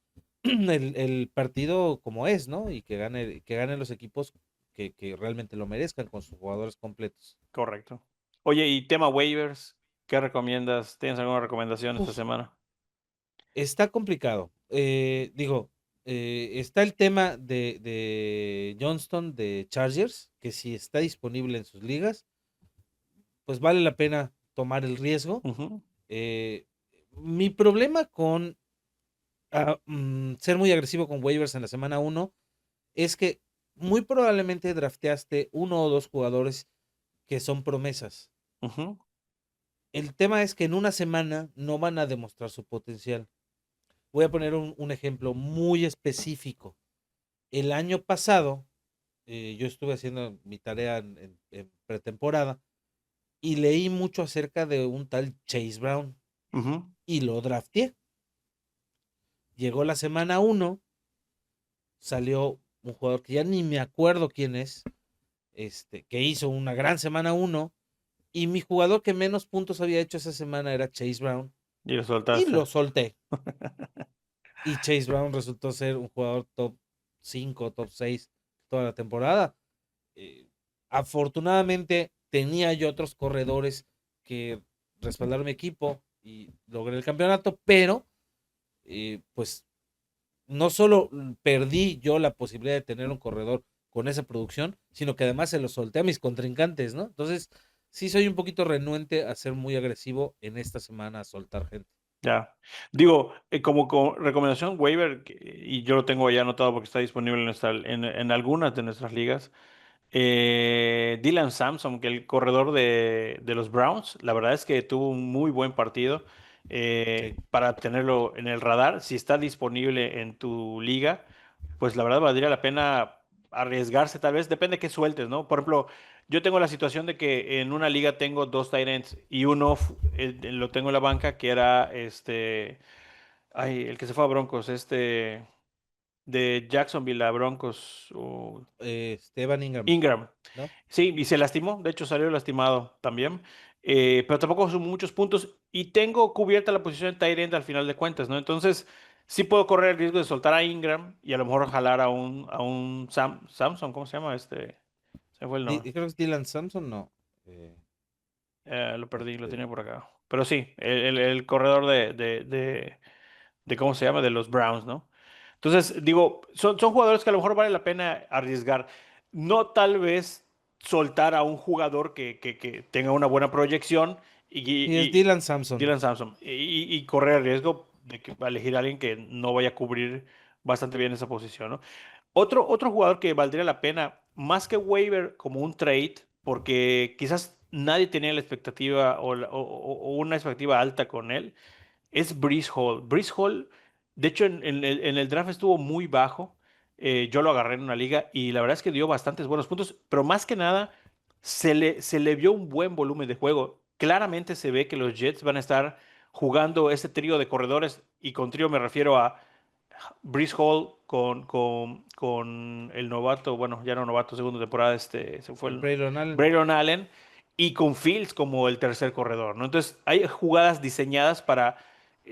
el partido como es, ¿no? Y que ganen los equipos que realmente lo merezcan con sus jugadores completos. Correcto. Oye, y tema waivers, ¿qué recomiendas? ¿Tienes alguna recomendación esta Uf, semana? está complicado. Digo, está el tema de Johnston de Chargers, que si está disponible en sus ligas, pues vale la pena tomar el riesgo. Ujú, Eh, Mi problema con ser muy agresivo con waivers en la semana uno es que muy probablemente drafteaste uno o dos jugadores que son promesas. ujú, El tema es que en una semana no van a demostrar su potencial. Voy a poner un ejemplo muy específico. El año pasado, yo estuve haciendo mi tarea en pretemporada y leí mucho acerca de un tal Chase Brown ujú. y lo drafteé. Llegó la semana uno, salió un jugador que ya ni me acuerdo quién es, que hizo una gran semana uno, y mi jugador que menos puntos había hecho esa semana era Chase Brown, Y lo y soltaste. lo solté. Y Chase Brown resultó ser un jugador top 5, top 6 toda la temporada. Eh, Afortunadamente tenía yo otros corredores que respaldaron mi equipo y logré el campeonato, pero pues no solo perdí yo la posibilidad de tener un corredor con esa producción, sino que además se lo solté a mis contrincantes, ¿no? Entonces, sí soy un poquito renuente a ser muy agresivo en esta semana a soltar gente. Ya. Digo, como recomendación waiver, y yo lo tengo ya anotado porque está disponible en algunas de nuestras ligas. Dylan Sampson, que el corredor de los Browns, la verdad es que tuvo un muy buen partido Sí. para tenerlo en el radar. Si está disponible en tu liga, pues la verdad valdría la pena arriesgarse, tal vez, depende de qué sueltes, ¿no? Por ejemplo, yo tengo la situación de que en una liga tengo dos tight ends y uno lo tengo en la banca, que era el que se fue a Broncos, de Jacksonville a Broncos, Esteban Ingram, Ingram. ¿no? Sí, y se lastimó, de hecho salió lastimado también, pero tampoco son muchos puntos y tengo cubierta la posición de tight end al final de cuentas, ¿no? Entonces, sí puedo correr el riesgo de soltar a Ingram y a lo mejor jalar a un Samson, ¿cómo se llama? Se fue el nombre. Creo que es Dylan Sampson, no. Eh, Lo perdí, lo este, tenía por acá. Pero sí, el corredor de ¿cómo se llama? De los Browns, ¿no? Entonces, digo, son jugadores que a lo mejor vale la pena arriesgar. No tal vez soltar a un jugador que tenga una buena proyección sí, es y Dylan Sampson. Dylan Sampson y correr el riesgo de que va a elegir a alguien que no vaya a cubrir bastante bien esa posición, ¿no? Otro jugador que valdría la pena, más que waiver, como un trade, porque quizás nadie tenía la expectativa o una expectativa alta con él, es Breece Hall. Breece Hall, de hecho, en el draft estuvo muy bajo. Yo lo agarré en una liga y la verdad es que dio bastantes buenos puntos, pero más que nada se le vio un buen volumen de juego. Claramente se ve que los Jets van a estar jugando este trío de corredores y con trío me refiero a Breece Hall con el novato, bueno, ya no novato, segunda temporada, se fue el Braylon Allen. Braylon Allen y con Fields como el tercer corredor, ¿no? Entonces, hay jugadas diseñadas para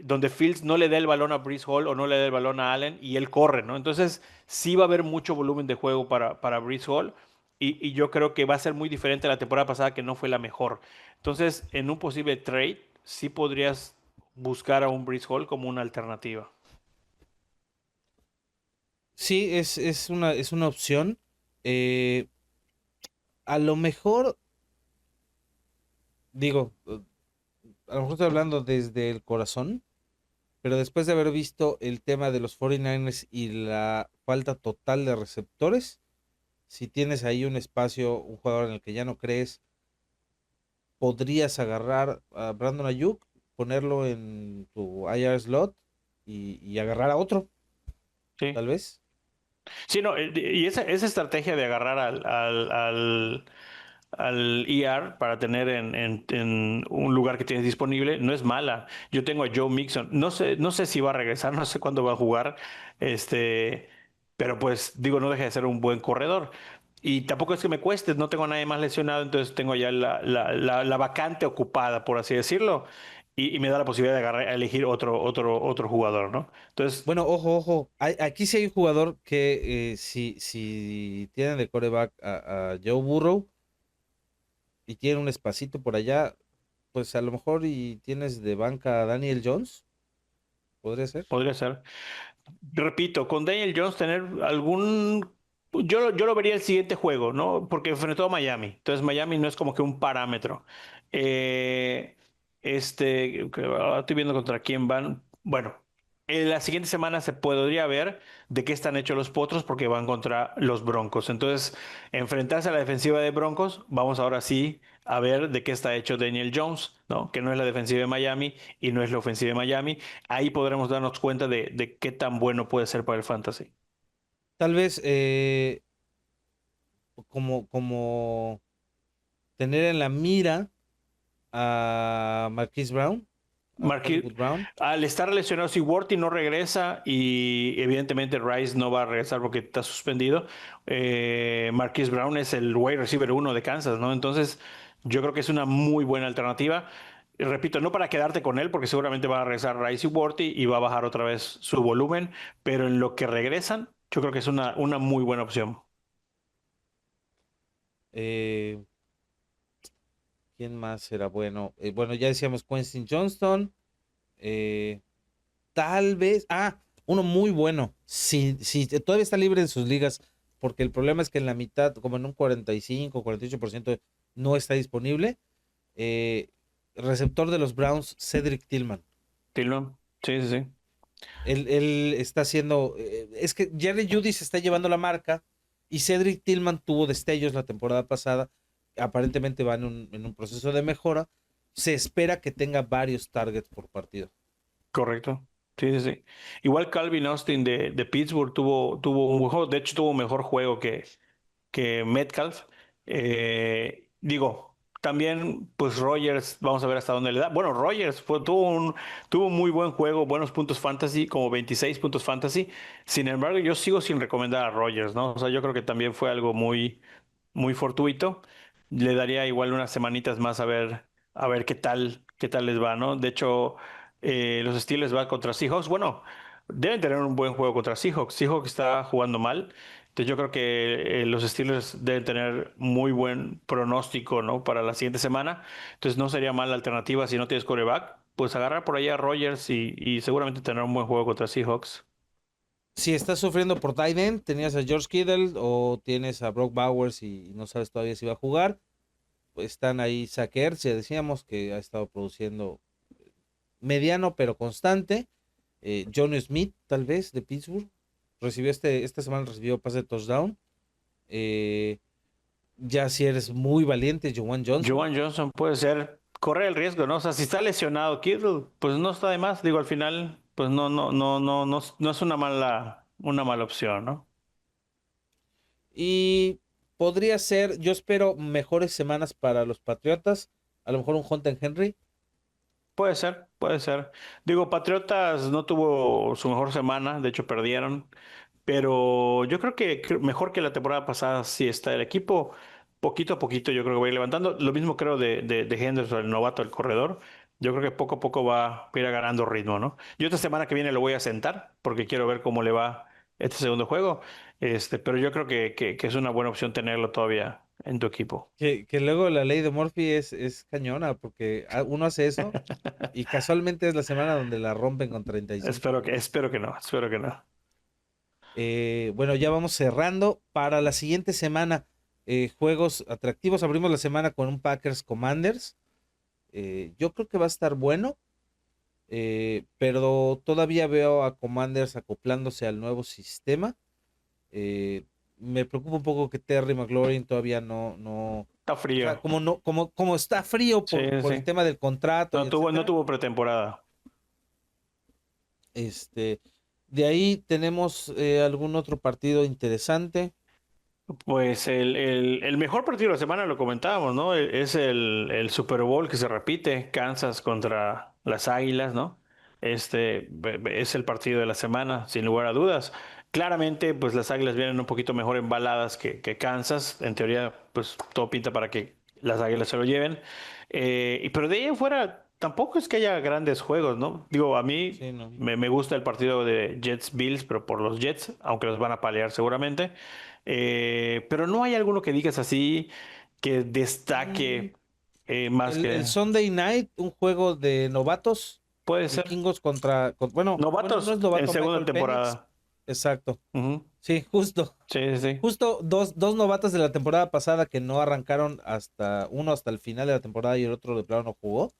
donde Fields no le dé el balón a Breece Hall o no le dé el balón a Allen y él corre, ¿no? Entonces, sí va a haber mucho volumen de juego para Breece Hall y yo creo que va a ser muy diferente a la temporada pasada que no fue la mejor. Entonces, en un posible trade, sí podrías buscar a un Breece Hall como una alternativa. Sí, es una opción. Eh, a lo mejor, digo, a lo mejor estoy hablando desde el corazón, pero después de haber visto el tema de los 49ers y la falta total de receptores, si tienes ahí un espacio, un jugador en el que ya no crees, podrías agarrar a Brandon Ayuk, ponerlo en tu IR slot y agarrar a otro, Sí. tal vez. Sí, no, y esa estrategia de agarrar al ER para tener en un lugar que tienes disponible no es mala. Yo tengo a Joe Mixon. No sé si va a regresar, no sé cuándo va a jugar, este, pero pues digo, no deja de ser un buen corredor. Y tampoco es que me cueste, no tengo a nadie más lesionado, entonces tengo ya la vacante ocupada, por así decirlo, y me da la posibilidad de agarrar, a elegir otro jugador, ¿no? Entonces, Bueno, ojo, ojo. Aquí sí hay un jugador que si tienen de coreback a Joe Burrow y tiene un espacito por allá, pues a lo mejor y tienes de banca a Daniel Jones, podría ser. podría ser. Repito, con Daniel Jones tener algún. Yo lo vería el siguiente juego, ¿no? Porque enfrentó a Miami. Entonces, Miami no es como que un parámetro. Eh, estoy viendo contra quién van. Bueno, en la siguiente semana se podría ver de qué están hechos los Potros porque van contra los Broncos. Entonces, enfrentarse a la defensiva de Broncos, vamos ahora sí a ver de qué está hecho Daniel Jones, ¿no? Que no es la defensiva de Miami y no es la ofensiva de Miami. Ahí podremos darnos cuenta de qué tan bueno puede ser para el fantasy. Tal vez como tener en la mira a Marquise Brown, a Marquis, Hollywood Brown. al estar lesionado, si Worthy no regresa y evidentemente Rice no va a regresar porque está suspendido, Marquise Brown es el wide receiver uno de Kansas, ¿no? Entonces, yo creo que es una muy buena alternativa. Y repito, no para quedarte con él, porque seguramente va a regresar Rice y Worthy y va a bajar otra vez su volumen, pero en lo que regresan, yo creo que es una muy buena opción. eh, ¿Quién más será bueno? Bueno, ya decíamos Quentin Johnston. eh, Tal vez. Uno muy bueno. Si todavía está libre en sus ligas, porque el problema es que en la mitad, como en un 45, 48% no está disponible. eh, Receptor de los Browns, Cedric Tillman. Tilo. Sí, sí, sí. Él está haciendo. Es que Jerry Jeudy se está llevando la marca y Cedric Tillman tuvo destellos la temporada pasada. Aparentemente va en un proceso de mejora. se espera que tenga varios targets por partido. Correcto. Sí, sí, sí. Igual Calvin Austin de Pittsburgh tuvo un buen juego. De hecho, tuvo un mejor juego que Metcalf. Digo, también, pues Rogers, vamos a ver hasta dónde le da. Bueno, Rogers tuvo un muy buen juego, buenos puntos fantasy, como 26 puntos fantasy. Sin embargo, yo sigo sin recomendar a Rogers, ¿no? O sea, yo creo que también fue algo muy fortuito. Le daría igual unas semanitas más a ver qué tal les va, ¿no? De hecho, los Steelers va contra Seahawks. Bueno, deben tener un buen juego contra Seahawks. Seahawks está jugando mal. Entonces yo creo que los Steelers deben tener muy buen pronóstico, ¿no? Para la siguiente semana. Entonces no sería mala alternativa si no tienes quarterback, pues agarrar por ahí a Rodgers y seguramente tener un buen juego contra Seahawks. Si estás sufriendo por tight end, tenías a George Kittle o tienes a Brock Bowers y no sabes todavía si va a jugar, pues están ahí Zach Ertz, ya decíamos que ha estado produciendo mediano pero constante. John Smith, tal vez, de Pittsburgh. Esta semana recibió pase de touchdown. Eh, ya si eres muy valiente, Joan Johnson. Joan Johnson puede ser, corre el riesgo, ¿no? O sea, si está lesionado Kittle, pues no está de más. Digo, al final, pues no es una mala opción, ¿no? Y podría ser, yo espero mejores semanas para los Patriotas. A lo mejor un Hunter Henry. Puede ser, puede ser. Digo, Patriotas no tuvo su mejor semana, de hecho perdieron. Pero yo creo que mejor que la temporada pasada sí está el equipo. Poquito a poquito yo creo que va a ir levantando. Lo mismo creo de Henderson, el novato, el corredor. Yo creo que poco a poco va a ir agarrando ritmo, ¿no? Yo esta semana que viene lo voy a sentar porque quiero ver cómo le va este segundo juego. Pero yo creo que es una buena opción tenerlo todavía en tu equipo. Que luego la ley de Murphy es cañona, porque uno hace eso y casualmente es la semana donde la rompen con 35 Espero que, puntos. espero que no, espero que no. Bueno, ya vamos cerrando. Para la siguiente semana, juegos atractivos. Abrimos la semana con un Packers Commanders. Yo creo que va a estar bueno, pero todavía veo a Commanders acoplándose al nuevo sistema. Eh, Me preocupa un poco que Terry McLaurin todavía no, Está o sea, frío. como está frío Sí, por el sí. tema del contrato y No etcétera. tuvo pretemporada. Este, de ahí tenemos algún otro partido interesante. Pues el mejor partido de la semana lo comentábamos, ¿no? Es el Super Bowl que se repite, Kansas contra las Águilas, ¿no? Es el partido de la semana, sin lugar a dudas. Claramente, pues las Águilas vienen un poquito mejor embaladas que Kansas. En teoría, pues todo pinta para que las Águilas se lo lleven. Pero de ahí en fuera, tampoco es que haya grandes juegos, ¿no? Digo, a mí Sí, no. me gusta el partido de Jets-Bills, pero por los Jets, aunque los van a palear seguramente. Pero no hay alguno que digas así que Mm, destaque más el que. Sunday Night, un juego de novatos, Puede ser. vikingos bueno, no es Novatos en novato segunda Michael Penix. temporada. Exacto. Ujú. Sí, justo. Sí, sí, sí. Justo dos novatos de la temporada pasada que no arrancaron uno hasta el final de la temporada y el otro de plano no jugó.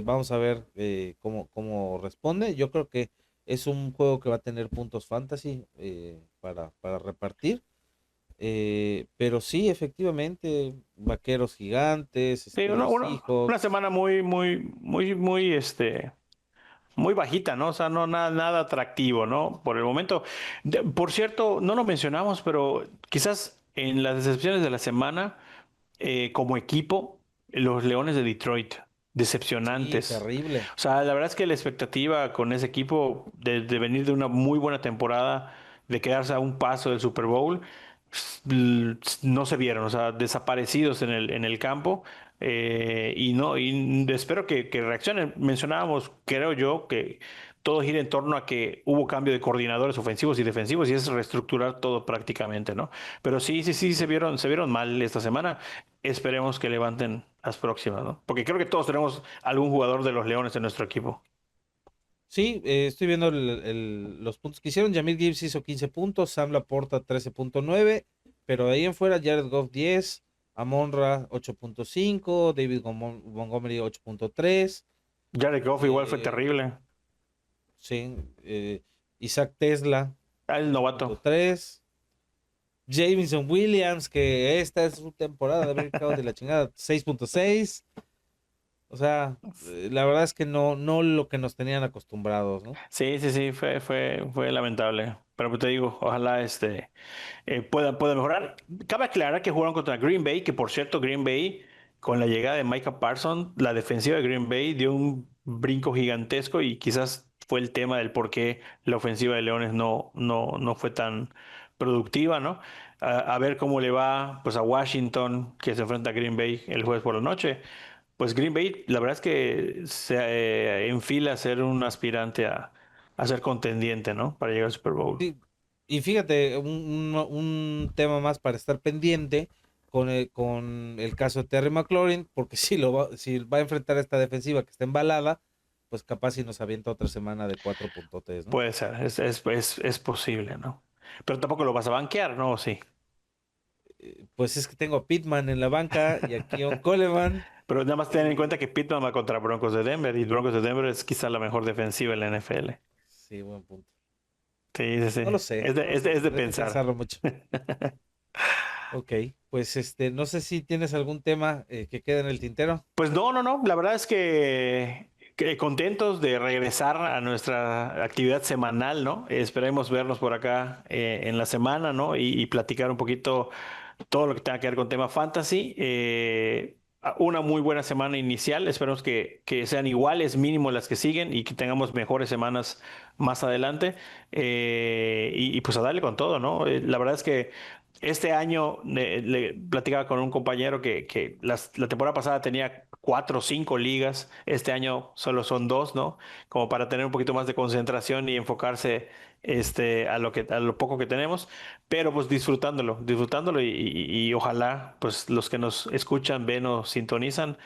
Vamos a ver cómo responde. Yo creo que es un juego que va a tener puntos fantasy para repartir. Pero sí, efectivamente, vaqueros gigantes, Sí, una Seahawks. semana muy, muy bajita, ¿no? O sea, no nada atractivo, ¿no? Por el momento. Por cierto, no lo mencionamos, pero quizás en las decepciones de la semana, como equipo, los Leones de Detroit, Sí, decepcionantes. terrible. O sea, la verdad es que la expectativa con ese equipo de venir de una muy buena temporada, de quedarse a un paso del Super Bowl, no se vieron, o sea, desaparecidos en el campo. Y espero que reaccionen. Mencionábamos, creo yo, que todo gira en torno a que hubo cambio de coordinadores ofensivos y defensivos y es reestructurar todo prácticamente, ¿no? Pero sí, sí, sí, se vieron mal esta semana. Esperemos que levanten las próximas, ¿no? Porque creo que todos tenemos algún jugador de los Leones en nuestro equipo. Sí, estoy viendo los puntos que hicieron. Jamil Gibbs hizo 15 puntos, Sam Laporta 13.9, pero de ahí en fuera Jared Goff 10, Amon-Ra 8.5, David Montgomery 8.3, Jared Goff igual fue eh, terrible. sí, Isaac Tesla El novato. 8.3, Jameson Williams, que esta es su temporada de haber quedado de la chingada, 6.6. O sea, la verdad es que no lo que nos tenían acostumbrados, ¿no? Sí, sí, sí, fue lamentable. Pero pues te digo, ojalá pueda mejorar. Cabe aclarar que jugaron contra Green Bay, que por cierto, Green Bay, con la llegada de Micah Parsons, la defensiva de Green Bay dio un brinco gigantesco y quizás fue el tema del por qué la ofensiva de Leones no fue tan productiva, ¿no? A ver cómo le va pues a Washington, que se enfrenta a Green Bay el jueves por la noche. Pues Green Bay, la verdad es que se enfila a ser un aspirante a ser contendiente, ¿no? Para llegar al Super Bowl. Sí, y fíjate, un tema más para estar pendiente con el caso de Terry McLaurin, porque si va a enfrentar a esta defensiva que está embalada, pues capaz si nos avienta otra semana de 4 puntotes, ¿no? Puede ser, es posible, ¿no? Pero tampoco lo vas a banquear, ¿no? Sí. Pues es que tengo a Pittman en la banca y aquí a un Coleman. Pero nada más ten en eh, cuenta que Pittman va contra Broncos de Denver y Broncos de Denver es quizá la mejor defensiva en la NFL. sí, buen punto. Sí, sí, No sí. lo sé, no lo sé, Es de tendré que pensar. pensarlo mucho. Ok, pues no sé si tienes algún tema que quede en el tintero. Pues no, no, no. La verdad es que contentos de regresar a nuestra actividad semanal, ¿no? Esperemos vernos por acá en la semana, ¿no? Y platicar un poquito todo lo que tenga que ver con tema fantasy. Una muy buena semana inicial. Esperemos que sean iguales, mínimo las que siguen y que tengamos mejores semanas más adelante. Y pues a darle con todo, ¿no? La verdad es que este año le platicaba con un compañero que la temporada pasada tenía 4 o 5 ligas. Este año solo son dos, ¿no? Como para tener un poquito más de concentración y enfocarse a lo poco que tenemos, pero pues disfrutándolo y ojalá pues los que nos escuchan, ven o sintonizan,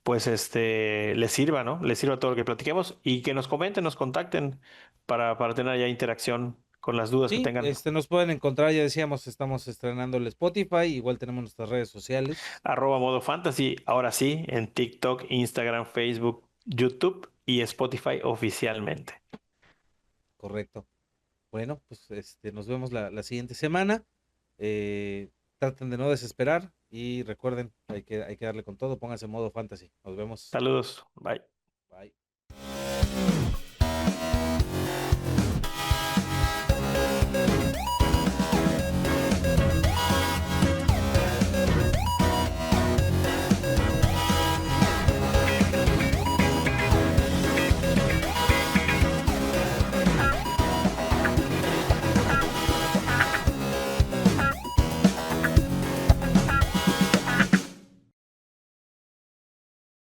pues les sirva, ¿no? Les sirva todo lo que platiquemos y que nos comenten, nos contacten para tener ya interacción con las dudas que Sí, tengan. nos pueden encontrar, ya decíamos, estamos estrenando el Spotify, igual tenemos nuestras redes sociales, Modo fantasy, ahora sí, en TikTok, Instagram, Facebook, YouTube y Spotify oficialmente. correcto. Bueno, pues nos vemos la siguiente semana. Eh, Traten de no desesperar y recuerden, hay que darle con todo, pónganse en modo fantasy. Nos vemos. Saludos, bye. Bye.